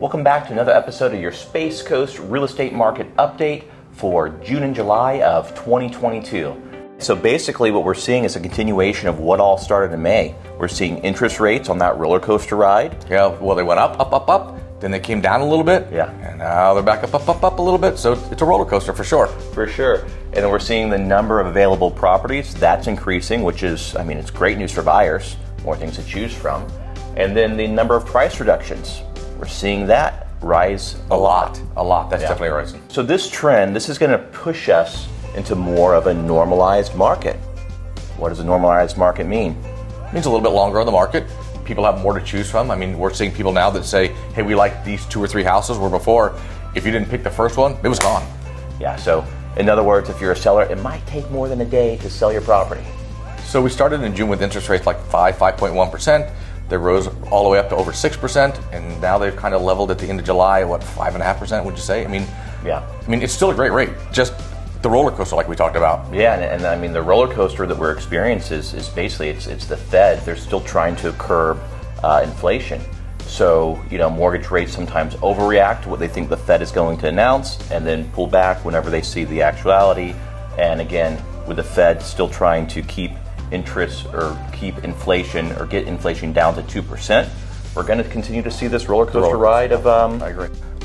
Welcome back to another episode of your Space Coast Real Estate Market Update for June and July of 2022. So basically what we're seeing is a continuation of what all started in May. We're seeing interest rates on that roller coaster ride. Yeah, well, they went up, then they came down a little bit. Yeah. And now they're back up a little bit. So it's a roller coaster for sure. For sure. And then we're seeing the number of available properties. That's increasing, which is, it's great news for buyers. More things to choose from. And then the number of price reductions. We're seeing that rise a lot. That's definitely rising. So this trend, this is going to push us into more of a normalized market. What does a normalized market mean? It means a little bit longer on the market. People have more to choose from. We're seeing people now that say, hey, we like these 2 or 3 houses, where before, if you didn't pick the first one, it was gone. Yeah, so in other words, if you're a seller, it might take more than a day to sell your property. So we started in June with interest rates like 5.1%. They rose all the way up to over 6%, and now they've kind of leveled at the end of July, 5.5%, would you say? It's still a great rate, just the roller coaster like we talked about. Yeah, and the roller coaster that we're experiencing is basically, it's the Fed. They're still trying to curb inflation. So, mortgage rates sometimes overreact to what they think the Fed is going to announce and then pull back whenever they see the actuality. And again, with the Fed still trying to keep interest or keep inflation or get inflation down to 2%, we're going to continue to see this roller coaster ride of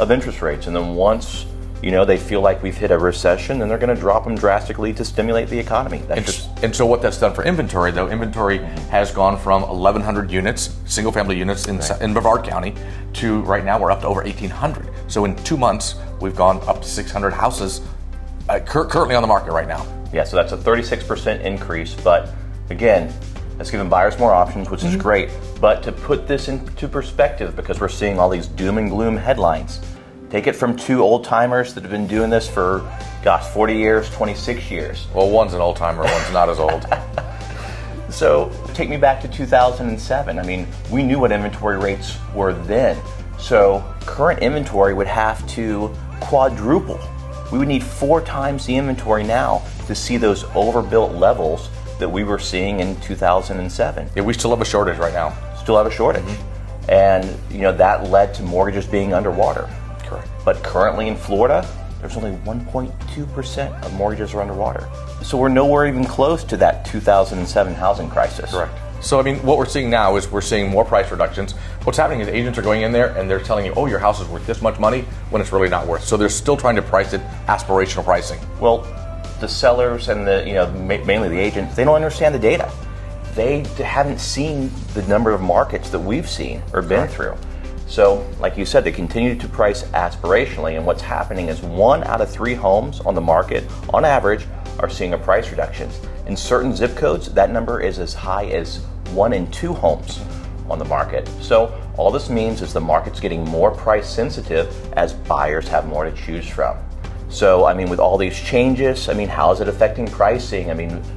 interest rates. And then once they feel like we've hit a recession, then they're going to drop them drastically to stimulate the economy. And so what that's done for inventory, though, inventory has gone from 1,100 units, single-family units in Brevard County, to right now we're up to over 1,800. So in 2 months, we've gone up to 600 houses currently on the market right now. Yeah, so that's a 36% increase. But again, that's giving buyers more options, which is great. But to put this into perspective, because we're seeing all these doom and gloom headlines, take it from 2 old-timers that have been doing this for, 40 years, 26 years. Well, one's an old-timer, one's not as old. So take me back to 2007. We knew what inventory rates were then. So current inventory would have to quadruple. We would need 4 times the inventory now to see those overbuilt levels that we were seeing in 2007. Yeah, we still have a shortage right now. Still have a shortage. And, that led to mortgages being underwater. Correct. But currently in Florida, there's only 1.2% of mortgages are underwater. So we're nowhere even close to that 2007 housing crisis. Correct. So, what we're seeing now is we're seeing more price reductions. What's happening is agents are going in there and they're telling you, oh, your house is worth this much money, when it's really not worth. So they're still trying to price it aspirational pricing. Well, the sellers and mainly the agents, they don't understand the data. They haven't seen the number of markets that we've seen or been through. So, like you said, they continue to price aspirationally, and what's happening is 1 out of 3 homes on the market, on average, are seeing a price reduction. In certain zip codes, that number is as high as 1 in 2 homes on the market. So, all this means is the market's getting more price sensitive as buyers have more to choose from. So, with all these changes, how is it affecting pricing?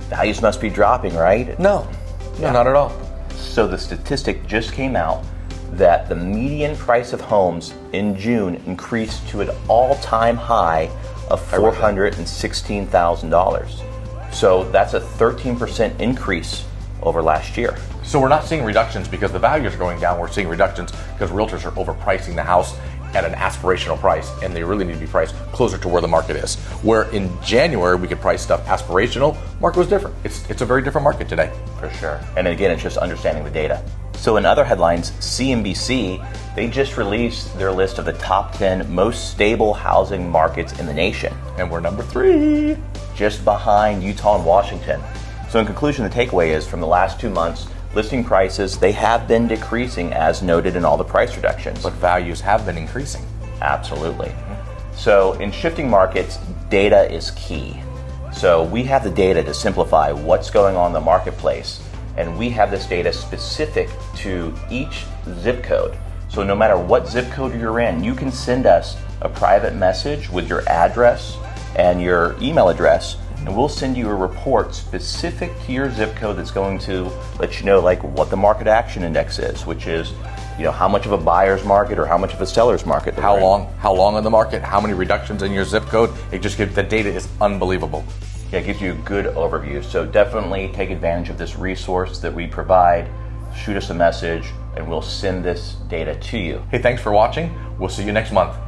Values must be dropping, right? No, not at all. So the statistic just came out that the median price of homes in June increased to an all-time high of $416,000. So that's a 13% increase over last year. So we're not seeing reductions because the values are going down. We're seeing reductions because realtors are overpricing the house at an aspirational price, and they really need to be priced closer to where the market is. Where in January we could price stuff aspirational, market was different. It's a very different market today. For sure. And again, it's just understanding the data. So in other headlines, CNBC, they just released their list of the top 10 most stable housing markets in the nation. And we're number 3. Just behind Utah and Washington. So in conclusion, the takeaway is from the last 2 months, listing prices, they have been decreasing as noted in all the price reductions. But values have been increasing. Absolutely. So in shifting markets, data is key. So we have the data to simplify what's going on in the marketplace, and we have this data specific to each zip code. So no matter what zip code you're in, you can send us a private message with your address and your email address, and we'll send you a report specific to your zip code that's going to let you know what the market action index is, which is how much of a buyer's market or how much of a seller's market. How long on the market, how many reductions in your zip code. It just gives, the data is unbelievable. Yeah, it gives you a good overview. So definitely take advantage of this resource that we provide. shoot us a message, and we'll send this data to you. Hey, thanks for watching. We'll see you next month.